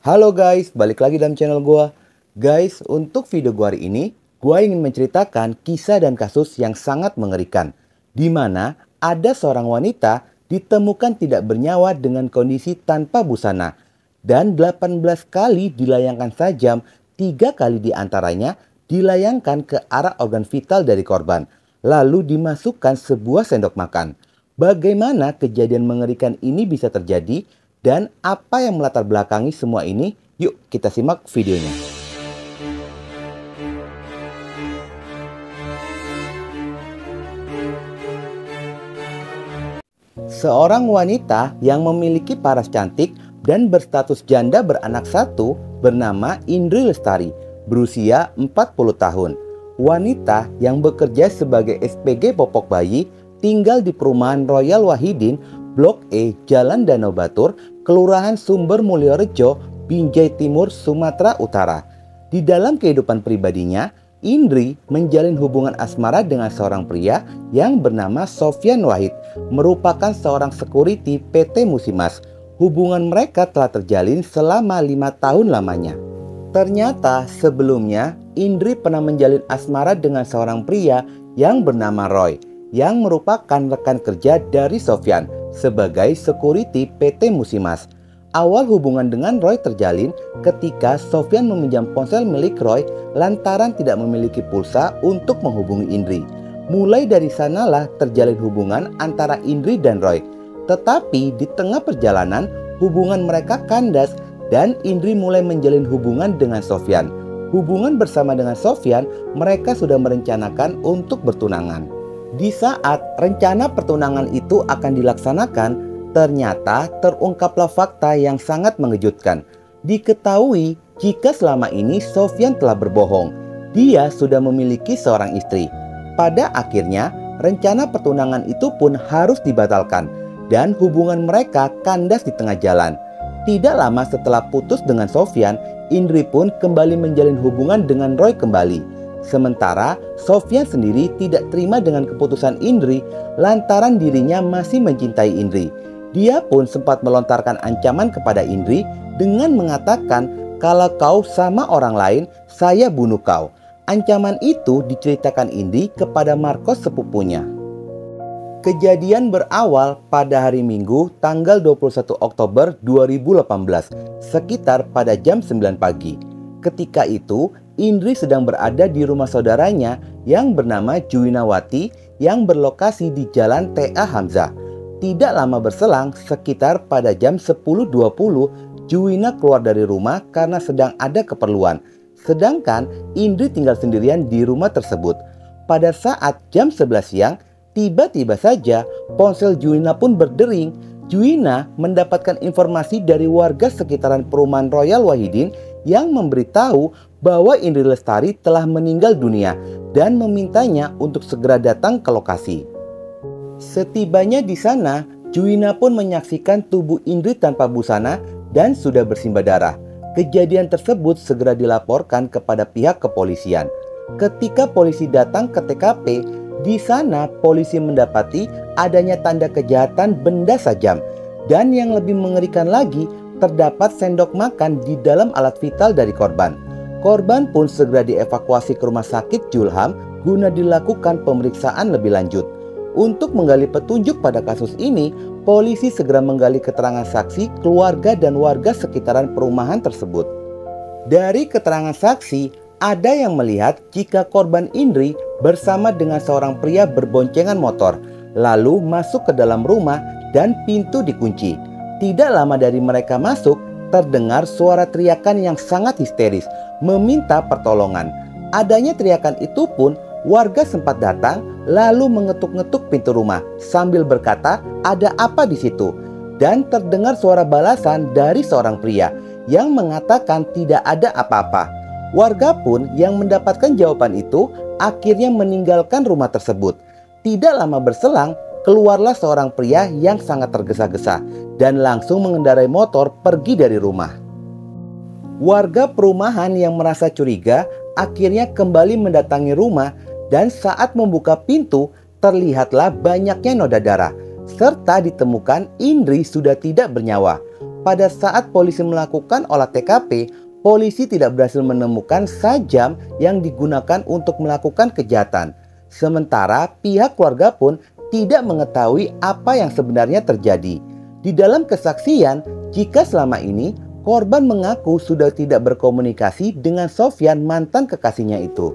Halo guys, balik lagi dalam channel gua. Guys, untuk video gua hari ini, gua ingin menceritakan kisah dan kasus yang sangat mengerikan, di mana ada seorang wanita ditemukan tidak bernyawa dengan kondisi tanpa busana, dan 18 kali dilayangkan sajam, 3 kali diantaranya dilayangkan ke arah organ vital dari korban, lalu dimasukkan sebuah sendok makan. Bagaimana kejadian mengerikan ini bisa terjadi? Dan apa yang melatar belakangi semua ini? Yuk kita simak videonya. Seorang wanita yang memiliki paras cantik dan berstatus janda beranak satu bernama Indri Lestari, berusia 40 tahun. Wanita yang bekerja sebagai SPG popok bayi tinggal di perumahan Royal Wahidin, Blok E, Jalan Danau Batur, Kelurahan Sumber Mulyorejo, Binjai Timur, Sumatera Utara. Di dalam kehidupan pribadinya, Indri menjalin hubungan asmara dengan seorang pria yang bernama Sofyan Wahid, merupakan seorang security PT Musimas. Hubungan mereka telah terjalin selama 5 tahun lamanya. Ternyata sebelumnya Indri pernah menjalin asmara dengan seorang pria yang bernama Roy, yang merupakan rekan kerja dari Sofyan sebagai security PT Musimas. Awal hubungan dengan Roy terjalin ketika Sofyan meminjam ponsel milik Roy lantaran tidak memiliki pulsa untuk menghubungi Indri. Mulai dari sanalah terjalin hubungan antara Indri dan Roy. Tetapi di tengah perjalanan hubungan mereka kandas dan Indri mulai menjalin hubungan dengan Sofyan. Hubungan bersama dengan Sofyan, mereka sudah merencanakan untuk bertunangan. Di saat rencana pertunangan itu akan dilaksanakan, ternyata terungkaplah fakta yang sangat mengejutkan. Diketahui jika selama ini Sofyan telah berbohong. Dia sudah memiliki seorang istri. Pada akhirnya, rencana pertunangan itu pun harus dibatalkan dan hubungan mereka kandas di tengah jalan. Tidak lama setelah putus dengan Sofyan, Indri pun kembali menjalin hubungan dengan Roy kembali. Sementara Sofyan sendiri tidak terima dengan keputusan Indri lantaran dirinya masih mencintai Indri. Dia pun sempat melontarkan ancaman kepada Indri dengan mengatakan, "Kalau kau sama orang lain, saya bunuh kau." Ancaman itu diceritakan Indri kepada Marcos sepupunya. Kejadian berawal pada hari Minggu tanggal 21 Oktober 2018 sekitar pada jam 9 pagi. Ketika itu Indri sedang berada di rumah saudaranya yang bernama Juwinawati yang berlokasi di Jalan T.A. Hamzah. Tidak lama berselang, sekitar pada jam 10.20, Juwina keluar dari rumah karena sedang ada keperluan. Sedangkan Indri tinggal sendirian di rumah tersebut. Pada saat jam 11 siang, tiba-tiba saja ponsel Juwina pun berdering. Juwina mendapatkan informasi dari warga sekitaran perumahan Royal Wahidin yang memberitahu bahwa Indri Lestari telah meninggal dunia dan memintanya untuk segera datang ke lokasi. Setibanya di sana, Juwina pun menyaksikan tubuh Indri tanpa busana dan sudah bersimbah darah. Kejadian tersebut segera dilaporkan kepada pihak kepolisian. Ketika polisi datang ke TKP, di sana polisi mendapati adanya tanda kejahatan benda sajam. Dan yang lebih mengerikan lagi, terdapat sendok makan di dalam alat vital dari korban. Korban pun segera dievakuasi ke rumah sakit Julham guna dilakukan pemeriksaan lebih lanjut. Untuk menggali petunjuk pada kasus ini, polisi segera menggali keterangan saksi, keluarga, dan warga sekitaran perumahan tersebut. Dari keterangan saksi, ada yang melihat jika korban Indri bersama dengan seorang pria berboncengan motor, lalu masuk ke dalam rumah dan pintu dikunci. Tidak lama dari mereka masuk, terdengar suara teriakan yang sangat histeris, meminta pertolongan. Adanya teriakan itu pun, warga sempat datang, lalu mengetuk-ngetuk pintu rumah sambil berkata, "Ada apa di situ?" Dan terdengar suara balasan dari seorang pria yang mengatakan tidak ada apa-apa. Warga pun yang mendapatkan jawaban itu akhirnya meninggalkan rumah tersebut. Tidak lama berselang, keluarlah seorang pria yang sangat tergesa-gesa dan langsung mengendarai motor pergi dari rumah. Warga perumahan yang merasa curiga akhirnya kembali mendatangi rumah dan saat membuka pintu terlihatlah banyaknya noda darah serta ditemukan Indri sudah tidak bernyawa. pada saat polisi melakukan olah TKP, polisi tidak berhasil menemukan sajam yang digunakan untuk melakukan kejahatan. Sementara pihak keluarga pun tidak mengetahui apa yang sebenarnya terjadi. Di dalam kesaksian, jika selama ini korban mengaku sudah tidak berkomunikasi dengan Sofyan, mantan kekasihnya itu.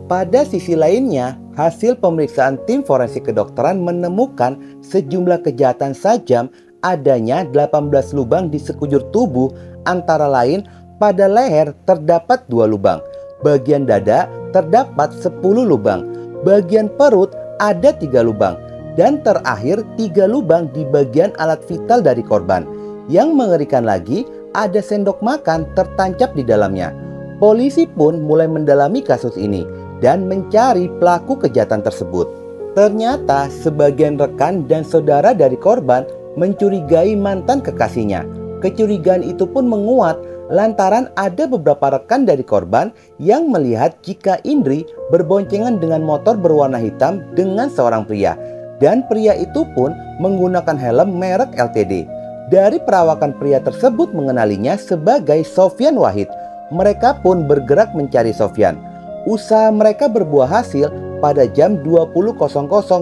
Pada sisi lainnya, hasil pemeriksaan tim forensik kedokteran menemukan sejumlah kejahatan sajam, adanya 18 lubang di sekujur tubuh, antara lain pada leher terdapat 2 lubang, bagian dada terdapat 10 lubang, bagian perut ada 3 lubang, dan terakhir 3 lubang di bagian alat vital dari korban. Yang mengerikan lagi, ada sendok makan tertancap di dalamnya. Polisi pun mulai mendalami kasus ini dan mencari pelaku kejahatan tersebut. Ternyata sebagian rekan dan saudara dari korban mencurigai mantan kekasihnya. Kecurigaan itu pun menguat lantaran ada beberapa rekan dari korban yang melihat jika Indri berboncengan dengan motor berwarna hitam dengan seorang pria, dan pria itu pun menggunakan helm merek LTD. Dari perawakan pria tersebut mengenalinya sebagai Sofyan Wahid. Mereka pun bergerak mencari Sofyan. Usaha mereka berbuah hasil pada jam 20.00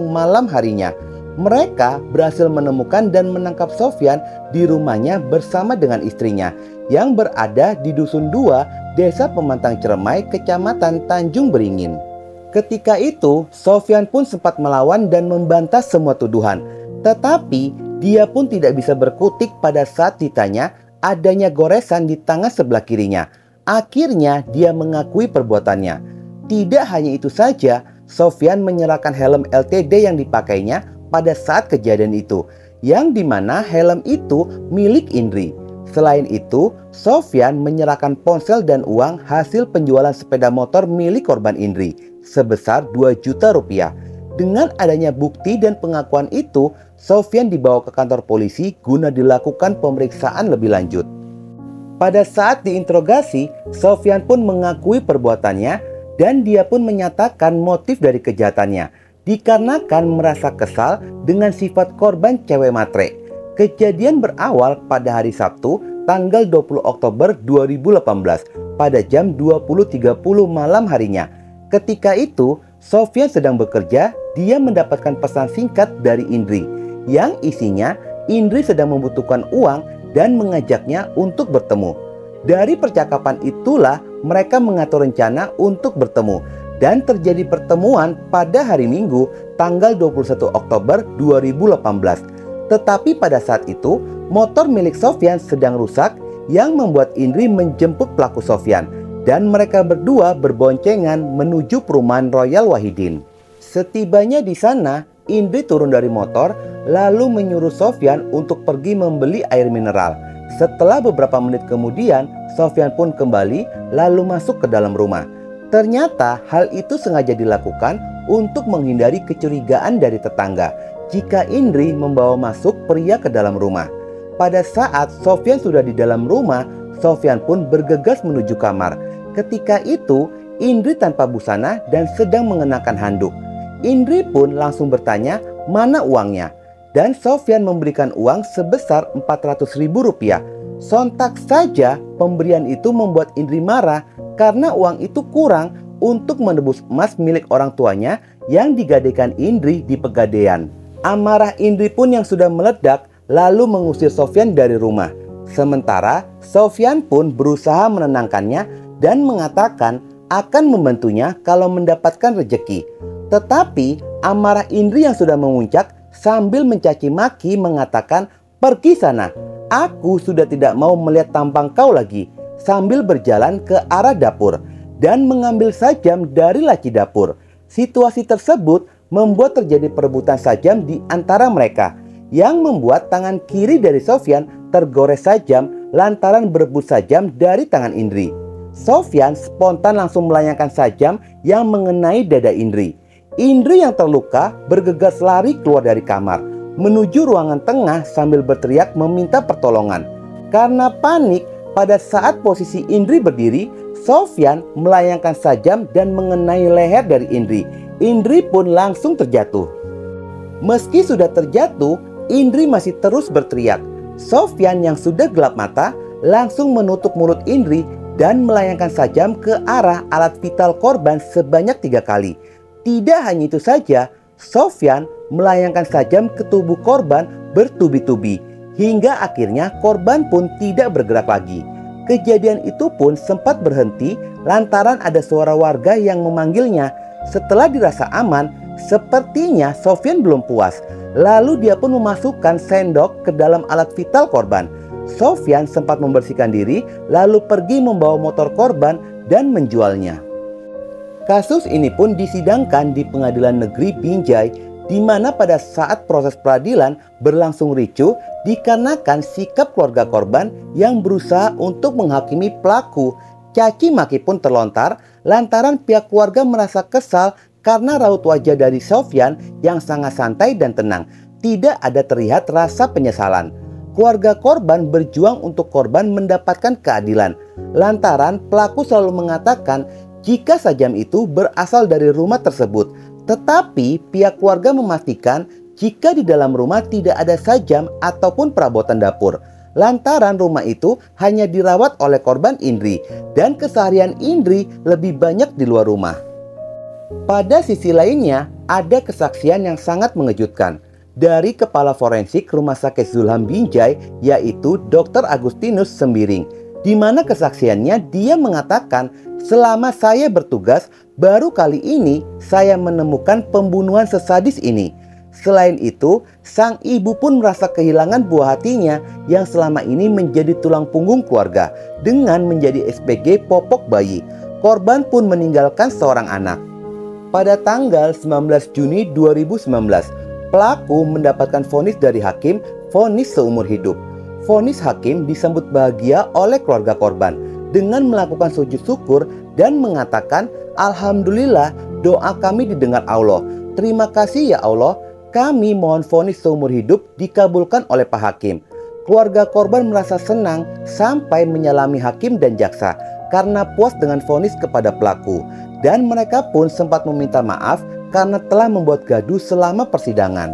malam harinya. Mereka berhasil menemukan dan menangkap Sofyan di rumahnya bersama dengan istrinya yang berada di Dusun 2, Desa Pemantang Ciremai, Kecamatan Tanjung Beringin. Ketika itu, Sofyan pun sempat melawan dan membantah semua tuduhan. Tetapi, dia pun tidak bisa berkutik pada saat ditanya adanya goresan di tangan sebelah kirinya. Akhirnya, dia mengakui perbuatannya. Tidak hanya itu saja, Sofyan menyerahkan helm LTD yang dipakainya pada saat kejadian itu, yang dimana helm itu milik Indri. Selain itu, Sofyan menyerahkan ponsel dan uang hasil penjualan sepeda motor milik korban Indri sebesar 2 juta rupiah. Dengan adanya bukti dan pengakuan itu, Sofyan dibawa ke kantor polisi guna dilakukan pemeriksaan lebih lanjut. Pada saat diinterogasi, Sofyan pun mengakui perbuatannya dan dia pun menyatakan motif dari kejahatannya dikarenakan merasa kesal dengan sifat korban cewek matre. Kejadian berawal pada hari Sabtu tanggal 20 Oktober 2018 pada jam 20.30 malam harinya. Ketika itu Sofyan sedang bekerja. Dia mendapatkan pesan singkat dari Indri yang isinya Indri sedang membutuhkan uang dan mengajaknya untuk bertemu. Dari percakapan itulah mereka mengatur rencana untuk bertemu. Dan terjadi pertemuan pada hari Minggu tanggal 21 Oktober 2018. Tetapi pada saat itu motor milik Sofyan sedang rusak yang membuat Indri menjemput pelaku Sofyan. Dan mereka berdua berboncengan menuju perumahan Royal Wahidin. Setibanya di sana, Indri turun dari motor lalu menyuruh Sofyan untuk pergi membeli air mineral. Setelah beberapa menit kemudian, Sofyan pun kembali lalu masuk ke dalam rumah. Ternyata hal itu sengaja dilakukan untuk menghindari kecurigaan dari tetangga jika Indri membawa masuk pria ke dalam rumah. Pada saat Sofyan sudah di dalam rumah, Sofyan pun bergegas menuju kamar. Ketika itu, Indri tanpa busana dan sedang mengenakan handuk. Indri pun langsung bertanya mana uangnya, dan Sofyan memberikan uang sebesar Rp400.000. Sontak saja pemberian itu membuat Indri marah karena uang itu kurang untuk menebus emas milik orang tuanya yang digadaikan Indri di Pegadaian. Amarah Indri pun yang sudah meledak lalu mengusir Sofyan dari rumah. Sementara Sofyan pun berusaha menenangkannya dan mengatakan akan membantunya kalau mendapatkan rejeki. Tetapi amarah Indri yang sudah memuncak sambil mencaci maki mengatakan, "Pergi sana, aku sudah tidak mau melihat tampang kau lagi," sambil berjalan ke arah dapur dan mengambil sajam dari laci dapur. Situasi tersebut membuat terjadi perebutan sajam di antara mereka, yang membuat tangan kiri dari Sofyan tergores sajam lantaran berebut sajam dari tangan Indri. Sofyan spontan langsung melayangkan sajam yang mengenai dada Indri. Indri yang terluka bergegas lari keluar dari kamar menuju ruangan tengah sambil berteriak meminta pertolongan. Karena panik, pada saat posisi Indri berdiri, Sofyan melayangkan sajam dan mengenai leher dari Indri. Indri pun langsung terjatuh. Meski sudah terjatuh, Indri masih terus berteriak. Sofyan yang sudah gelap mata langsung menutup mulut Indri dan melayangkan sajam ke arah alat vital korban sebanyak 3 kali. Tidak hanya itu saja, Sofyan melayangkan sajam ke tubuh korban bertubi-tubi hingga akhirnya korban pun tidak bergerak lagi. Kejadian itu pun sempat berhenti lantaran ada suara warga yang memanggilnya. Setelah dirasa aman, sepertinya Sofyan belum puas. Lalu dia pun memasukkan sendok ke dalam alat vital korban. Sofyan sempat membersihkan diri lalu pergi membawa motor korban dan menjualnya. Kasus ini pun disidangkan di Pengadilan Negeri Binjai, di mana pada saat proses peradilan berlangsung ricuh dikarenakan sikap keluarga korban yang berusaha untuk menghakimi pelaku. Caci maki pun terlontar lantaran pihak keluarga merasa kesal karena raut wajah dari Sofyan yang sangat santai dan tenang. Tidak ada terlihat rasa penyesalan. Keluarga korban berjuang untuk korban mendapatkan keadilan. Lantaran pelaku selalu mengatakan jika sajam itu berasal dari rumah tersebut. Tetapi pihak keluarga memastikan jika di dalam rumah tidak ada sajam ataupun perabotan dapur. Lantaran rumah itu hanya dirawat oleh korban Indri dan keseharian Indri lebih banyak di luar rumah. Pada sisi lainnya, ada kesaksian yang sangat mengejutkan dari Kepala Forensik Rumah Sakit Zulham Binjai, yaitu Dr. Agustinus Sembiring, di mana kesaksiannya dia mengatakan, selama saya bertugas, baru kali ini saya menemukan pembunuhan sesadis ini. Selain itu, sang ibu pun merasa kehilangan buah hatinya yang selama ini menjadi tulang punggung keluarga dengan menjadi SPG popok bayi. Korban pun meninggalkan seorang anak. Pada tanggal 19 Juni 2019, pelaku mendapatkan vonis dari hakim, vonis seumur hidup. Vonis hakim disambut bahagia oleh keluarga korban dengan melakukan sujud syukur dan mengatakan, "Alhamdulillah, doa kami didengar Allah. Terima kasih ya Allah, kami mohon vonis seumur hidup dikabulkan oleh Pak Hakim." Keluarga korban merasa senang sampai menyalami hakim dan jaksa karena puas dengan vonis kepada pelaku. Dan mereka pun sempat meminta maaf karena telah membuat gaduh selama persidangan.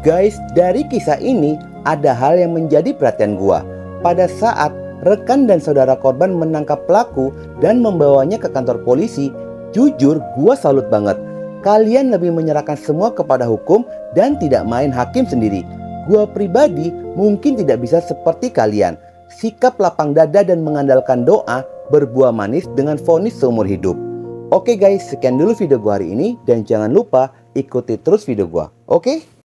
Guys, dari kisah ini ada hal yang menjadi perhatian gua. Pada saat rekan dan saudara korban menangkap pelaku dan membawanya ke kantor polisi, jujur gua salut banget. Kalian lebih menyerahkan semua kepada hukum dan tidak main hakim sendiri. Gua pribadi mungkin tidak bisa seperti kalian. Sikap lapang dada dan mengandalkan doa berbuah manis dengan vonis seumur hidup. Oke guys, sekian dulu video gua hari ini dan jangan lupa ikuti terus video gua. Oke?